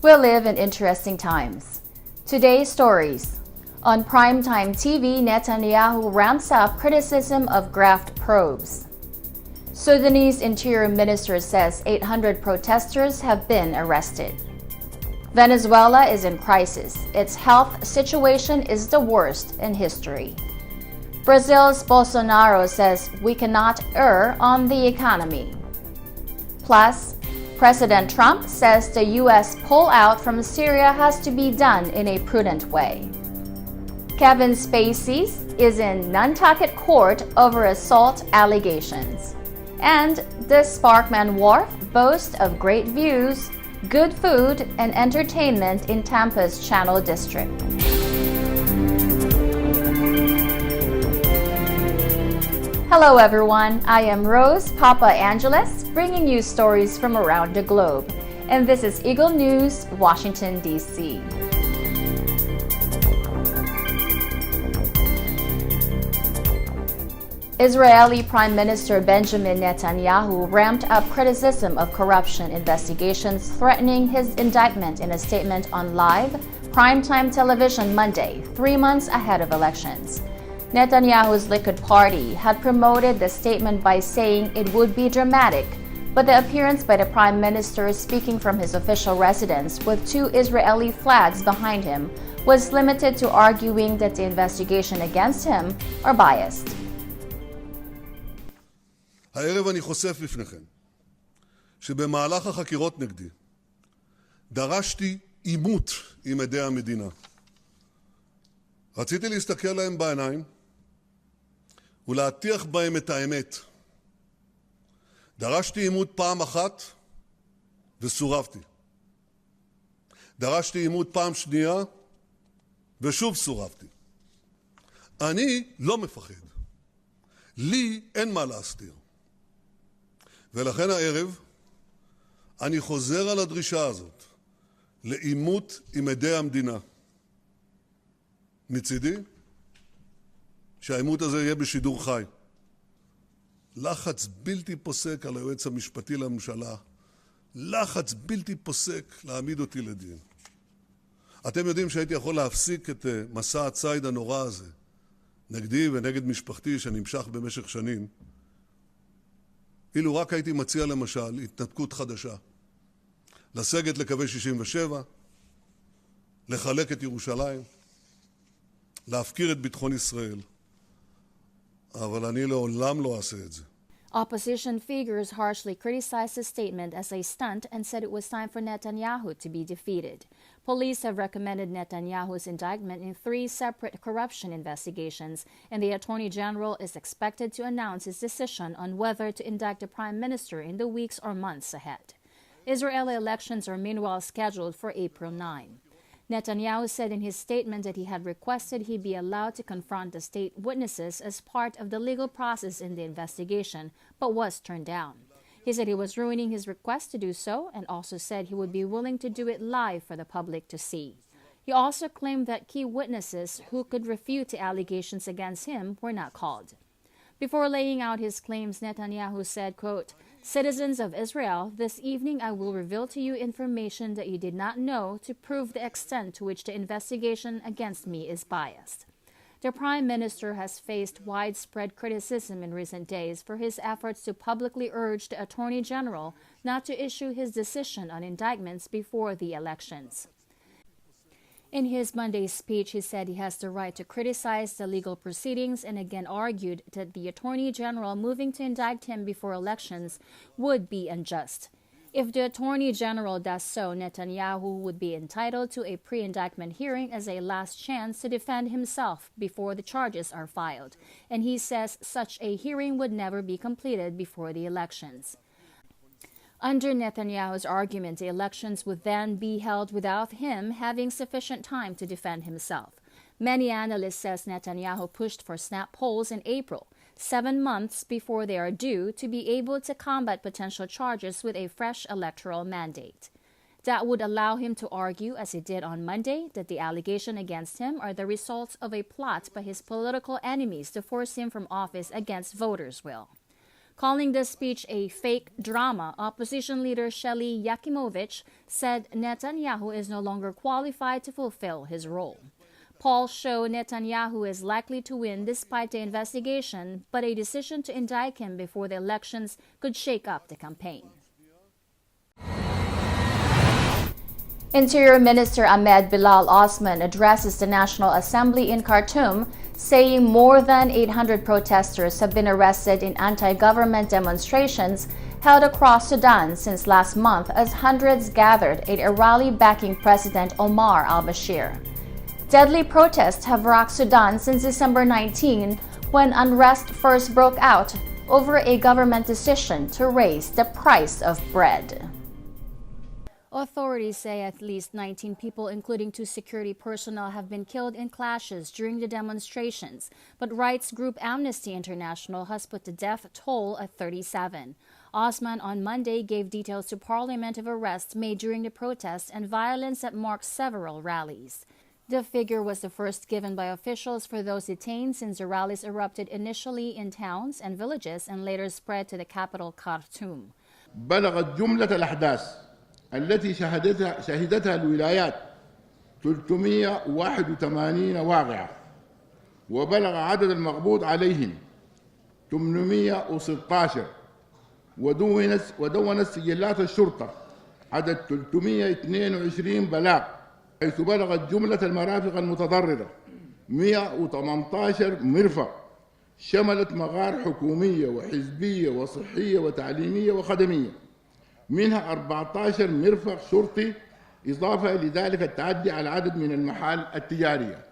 We live in interesting times. Today's stories. On primetime TV, Netanyahu ramps up criticism of graft probes. Sudanese Interior Minister says 800 protesters have been arrested. Venezuela is in crisis. Its health situation is the worst in history. Brazil's Bolsonaro says we cannot err on the economy. Plus, President Trump says the U.S. pullout from Syria has to be done in a prudent way. Kevin Spacey is in Nantucket court over assault allegations. And the Sparkman Wharf boasts of great views, good food, and entertainment in Tampa's Channel District. Hello everyone, I am Rose Papa Angeles, bringing you stories from around the globe. And this is Eagle News, Washington, D.C. Israeli Prime Minister Benjamin Netanyahu ramped up criticism of corruption investigations threatening his indictment in a statement on live, primetime television Monday, 3 months ahead of elections. Netanyahu's Likud party had promoted the statement by saying it would be dramatic, but the appearance by the Prime Minister speaking from his official residence with 2 Israeli flags behind him was limited to arguing that the investigation against him are biased. הערב אני חושף בפניכם שבמהלך החקירות נגדי דרשתי עימות עם עדי המדינה. רציתי להסתכל להם בעיניים ולהטיח בהם את האמת. דרשתי עימות פעם אחת וסורבתי. דרשתי עימות פעם שנייה ושוב סורבתי. אני לא מפחד. לי אין מה להסתיר. ולכן הערב אני חוזר על הדרישה הזאת לעימות עם עדי המדינה. מצידי שהעימות הזה יהיה בשידור חי. לחץ בלתי פוסק על היועץ המשפטי לממשלה, לחץ בלתי פוסק להעמיד אותי לדין. אתם יודעים שהייתי יכול להפסיק את מסע הציד הנורא הזה נגדי ונגד משפחתי שנמשך במשך שנים, אילו רק הייתי מציע למשל התנתקות חדשה, לסגת לקווי 67, לחלק את ירושלים, להפקיר את ביטחון ישראל. אבל אני לעולם לא אעשה את זה. Opposition figures harshly criticized the statement as a stunt and said it was time for Netanyahu to be defeated. Police have recommended Netanyahu's indictment in 3 separate corruption investigations, and the Attorney General is expected to announce his decision on whether to indict the Prime Minister in the weeks or months ahead. Israeli elections are meanwhile scheduled for April 9. Netanyahu said in his statement that he had requested he be allowed to confront the state witnesses as part of the legal process in the investigation, but was turned down. He said he was ruining his request to do so and also said he would be willing to do it live for the public to see. He also claimed that key witnesses who could refute the allegations against him were not called. Before laying out his claims, Netanyahu said, quote, "Citizens of Israel, this evening I will reveal to you information that you did not know to prove the extent to which the investigation against me is biased." The Prime Minister has faced widespread criticism in recent days for his efforts to publicly urge the Attorney General not to issue his decision on indictments before the elections. In his Monday speech, he said he has the right to criticize the legal proceedings and again argued that the Attorney General moving to indict him before elections would be unjust. If the Attorney General does so, Netanyahu would be entitled to a pre-indictment hearing as a last chance to defend himself before the charges are filed, and he says such a hearing would never be completed before the elections. Under Netanyahu's argument, the elections would then be held without him having sufficient time to defend himself. Many analysts say Netanyahu pushed for snap polls in April, 7 months before they are due, to be able to combat potential charges with a fresh electoral mandate. That would allow him to argue, as he did on Monday, that the allegations against him are the results of a plot by his political enemies to force him from office against voters' will. Calling the speech a fake drama, opposition leader Shelley Yakimovich said Netanyahu is no longer qualified to fulfill his role. Polls show Netanyahu is likely to win despite the investigation, but a decision to indict him before the elections could shake up the campaign. Interior Minister Ahmed Bilal Osman addresses the National Assembly in Khartoum, saying more than 800 protesters have been arrested in anti-government demonstrations held across Sudan since last month as hundreds gathered at a rally backing President Omar al-Bashir. Deadly protests have rocked Sudan since December 19, when unrest first broke out over a government decision to raise the price of bread. Authorities say at least 19 people, including 2 security personnel, have been killed in clashes during the demonstrations, but rights group Amnesty International has put the death toll at 37. Osman on Monday gave details to Parliament of arrests made during the protests and violence that marked several rallies. The figure was the first given by officials for those detained since the rallies erupted initially in towns and villages and later spread to the capital Khartoum. بلغت جملة الأحداث التي شهدتها الولايات 381 واقعة، وبلغ عدد المقبوض عليهم 816، ودونت سجلات الشرطة عدد 322 بلاغ، حيث بلغت جملة المرافق المتضررة 118 مرفق، شملت مغار حكومية وحزبية وصحية وتعليمية وخدمية، منها 14 مرفق شرطي، إضافة لذلك التعدي على عدد من المحال التجارية.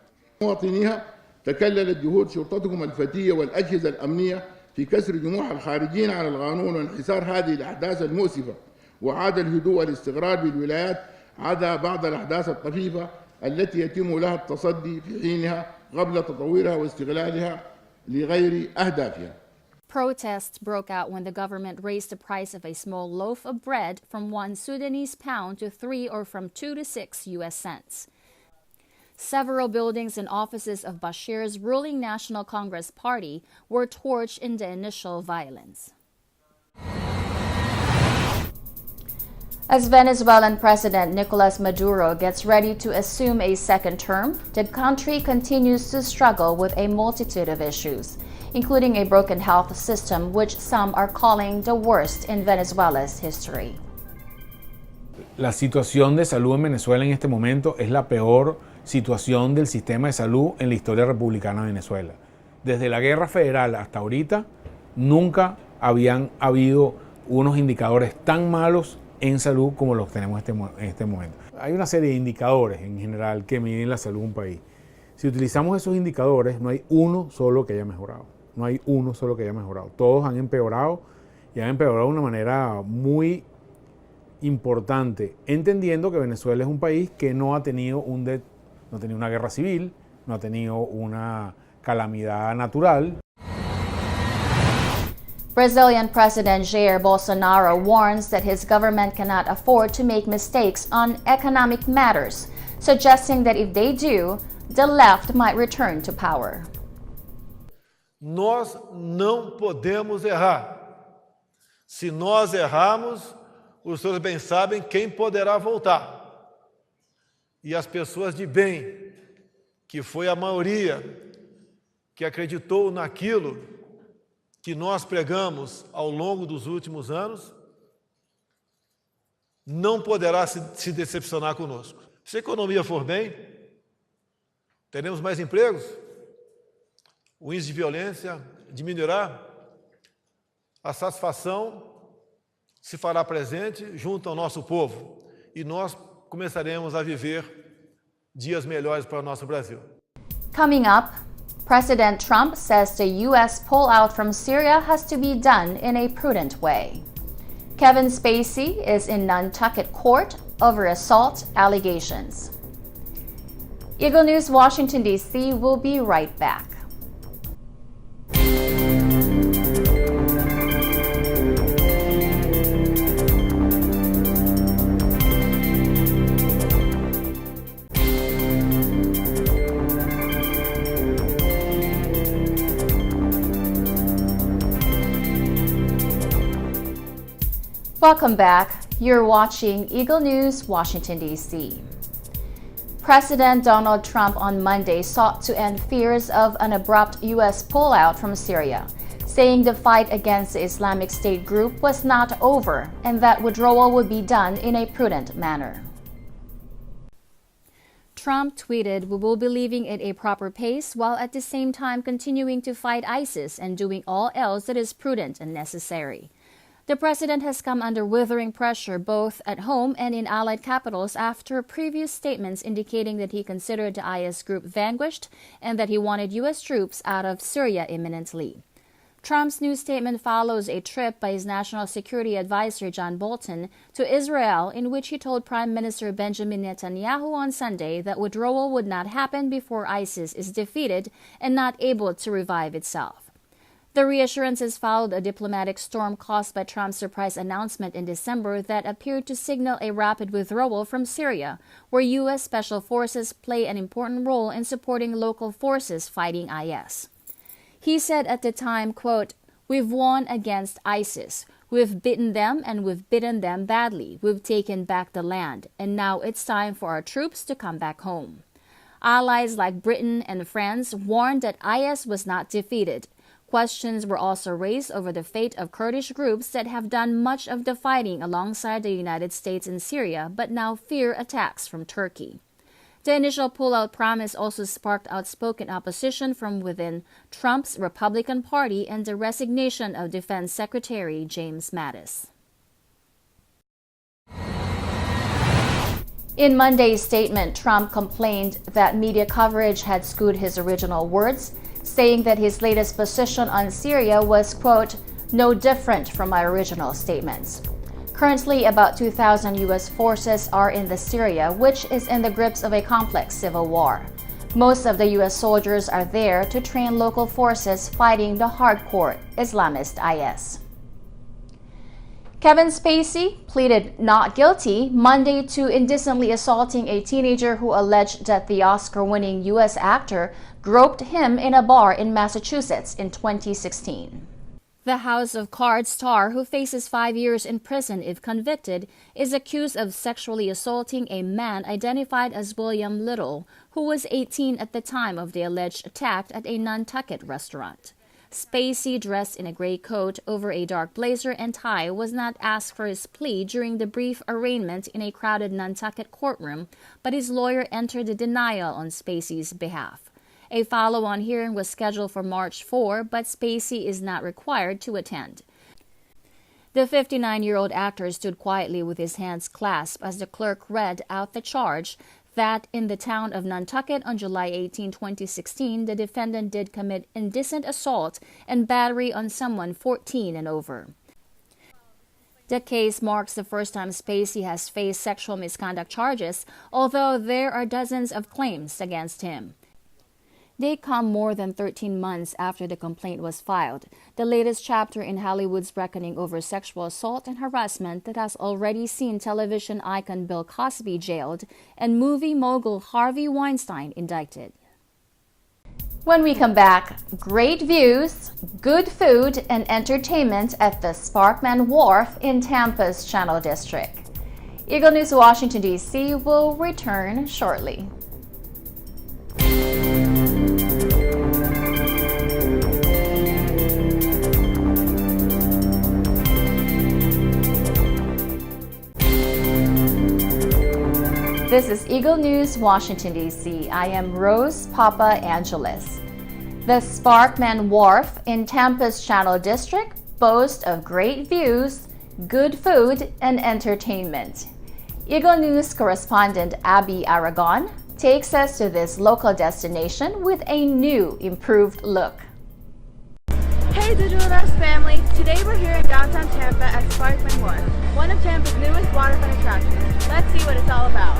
مواطنيها تكللت جهود شرطتكم الفتية والأجهزة الأمنية في كسر جموح الخارجين على القانون وانحسار هذه الأحداث المؤسفة، وعاد الهدوء والاستقرار بالولايات عدا بعض الأحداث الطفيفة التي يتم لها التصدي في حينها قبل تطويرها واستغلالها لغير أهدافها. Protests broke out when the government raised the price of a small loaf of bread from 1 Sudanese pound to 3 or from 2 to 6 US cents. Several buildings and offices of Bashir's ruling National Congress Party were torched in the initial violence. As Venezuelan President Nicolas Maduro gets ready to assume a second term, the country continues to struggle with a multitude of issues, including a broken health system, which some are calling the worst in Venezuela's history. La situación de salud en Venezuela en este momento es la peor situación del sistema de salud en la historia republicana de Venezuela. Desde la guerra federal hasta ahorita, nunca habían habido unos indicadores tan malos en salud como los tenemos en este momento. Hay una serie de indicadores en general que miden la salud de un país. Si utilizamos esos indicadores, no hay uno solo que haya mejorado. No hay uno solo que haya mejorado. Todos han empeorado y han empeorado de una manera muy importante, entendiendo que Venezuela es un país que no ha tenido una guerra civil, no ha tenido una calamidad natural. Brazilian President Jair Bolsonaro warns that his government cannot afford to make mistakes on economic matters, suggesting that if they do, the left might return to power. Nós não podemos errar. Se nós errarmos, os senhores bem sabem quem poderá voltar. E as pessoas de bem, que foi a maioria que acreditou naquilo que nós pregamos ao longo dos últimos anos, não poderá se decepcionar conosco. Se a economia for bem, teremos mais empregos, o índice de violência diminuirá, a satisfação se fará presente junto ao nosso povo e nós começaremos a viver dias melhores para o nosso Brasil. Coming up, President Trump says the U.S. pullout from Syria has to be done in a prudent way. Kevin Spacey is in Nantucket court over assault allegations. Eagle News, Washington, D.C. will be right back. Welcome back. You're watching Eagle News, Washington, D.C. President Donald Trump on Monday sought to end fears of an abrupt U.S. pullout from Syria, saying the fight against the Islamic State group was not over and that withdrawal would be done in a prudent manner. Trump tweeted, "We will be leaving at a proper pace while at the same time continuing to fight ISIS and doing all else that is prudent and necessary." The president has come under withering pressure both at home and in allied capitals after previous statements indicating that he considered the IS group vanquished and that he wanted U.S. troops out of Syria imminently. Trump's new statement follows a trip by his national security advisor John Bolton to Israel, in which he told Prime Minister Benjamin Netanyahu on Sunday that withdrawal would not happen before ISIS is defeated and not able to revive itself. The reassurances followed a diplomatic storm caused by Trump's surprise announcement in December that appeared to signal a rapid withdrawal from Syria, where U.S. Special Forces play an important role in supporting local forces fighting IS. He said at the time, quote, "We've won against ISIS. We've beaten them and we've beaten them badly. We've taken back the land, and now it's time for our troops to come back home." Allies like Britain and France warned that IS was not defeated. Questions were also raised over the fate of Kurdish groups that have done much of the fighting alongside the United States in Syria, but now fear attacks from Turkey. The initial pullout promise also sparked outspoken opposition from within Trump's Republican Party and the resignation of Defense Secretary James Mattis. In Monday's statement, Trump complained that media coverage had skewed his original words, saying that his latest position on Syria was, quote, "no different from my original statements." Currently, about 2,000 U.S. forces are in the Syria, which is in the grips of a complex civil war. Most of the U.S. soldiers are there to train local forces fighting the hardcore Islamist IS. Kevin Spacey pleaded not guilty Monday to indecently assaulting a teenager who alleged that the Oscar-winning U.S. actor groped him in a bar in Massachusetts in 2016. The House of Cards star, who faces 5 years in prison if convicted, is accused of sexually assaulting a man identified as William Little, who was 18 at the time of the alleged attack at a Nantucket restaurant. Spacey, dressed in a gray coat over a dark blazer and tie, was not asked for his plea during the brief arraignment in a crowded Nantucket courtroom, but his lawyer entered the denial on Spacey's behalf. A follow-on hearing was scheduled for March 4, but Spacey is not required to attend. The 59-year-old actor stood quietly with his hands clasped as the clerk read out the charge that in the town of Nantucket on July 18, 2016, the defendant did commit indecent assault and battery on someone 14 and over. The case marks the first time Spacey has faced sexual misconduct charges, although there are dozens of claims against him. They come more than 13 months after the complaint was filed, the latest chapter in Hollywood's reckoning over sexual assault and harassment that has already seen television icon Bill Cosby jailed and movie mogul Harvey Weinstein indicted. When we come back, great views, good food, and entertainment at the Sparkman Wharf in Tampa's Channel District. Eagle News Washington, D.C. will return shortly. This is Eagle News, Washington, D.C. I am Rose Papa Angeles. The Sparkman Wharf in Tampa's Channel District boasts of great views, good food, and entertainment. Eagle News correspondent Abby Aragon takes us to this local destination with a new, improved look. Hey Digital Dust family! Today we're here in downtown Tampa at Sparkman Wharf, one of Tampa's newest waterfront attractions. Let's see what it's all about.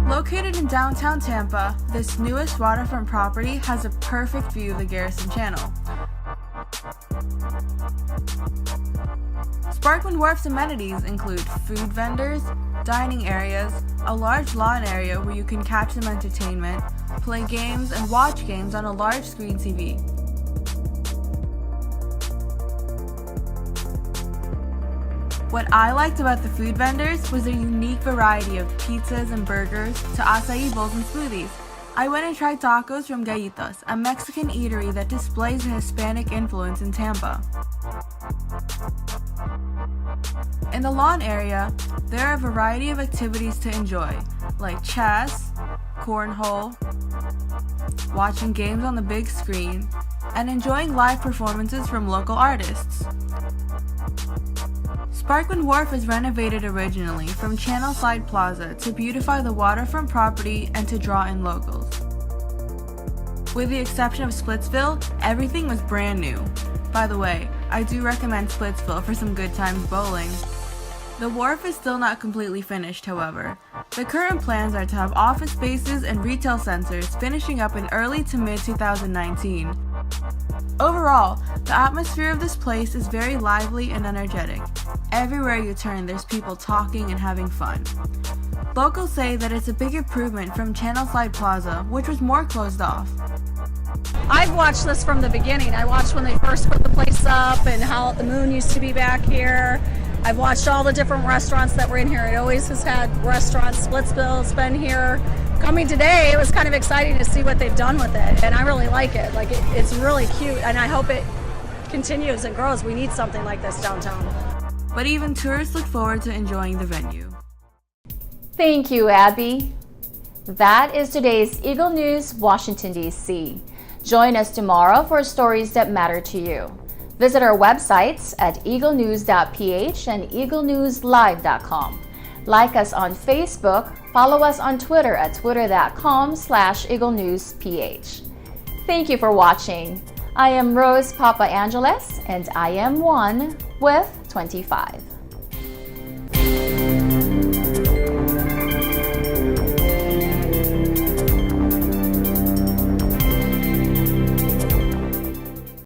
Located in downtown Tampa, this newest waterfront property has a perfect view of the Garrison Channel. Sparkman Wharf's amenities include food vendors, dining areas, a large lawn area where you can catch some entertainment, play games, and watch games on a large screen TV. What I liked about the food vendors was their unique variety of pizzas and burgers to acai bowls and smoothies. I went and tried tacos from Gallitos, a Mexican eatery that displays the Hispanic influence in Tampa. In the lawn area, there are a variety of activities to enjoy, like chess, cornhole, watching games on the big screen, and enjoying live performances from local artists. Sparkman Wharf was renovated originally from Channelside Plaza to beautify the waterfront property and to draw in locals. With the exception of Splitsville, everything was brand new. By the way, I do recommend Splitsville for some good times bowling. The wharf is still not completely finished, however. The current plans are to have office spaces and retail centers finishing up in early to mid-2019. Overall, the atmosphere of this place is very lively and energetic. Everywhere you turn, there's people talking and having fun. Locals say that it's a big improvement from Channelside Plaza, which was more closed off. I've watched this from the beginning. I watched when they first put the place up and how the moon used to be back here. I've watched all the different restaurants that were in here. It always has had restaurants. Splitsville's been here. Coming today, it was kind of exciting to see what they've done with it, and I really like it. Like it's really cute, and I hope it continues and grows. We need something like this downtown. But even tourists look forward to enjoying the venue. Thank you, Abby. That is today's Eagle News, Washington, D.C. Join us tomorrow for stories that matter to you. Visit our websites at Eaglenews.PH and EagleNewsLive.com. Like us on Facebook, follow us on Twitter at twitter.com/EagleNewsPH. Thank you for watching. I am Rose Papa Angeles, and I am 1 with 25.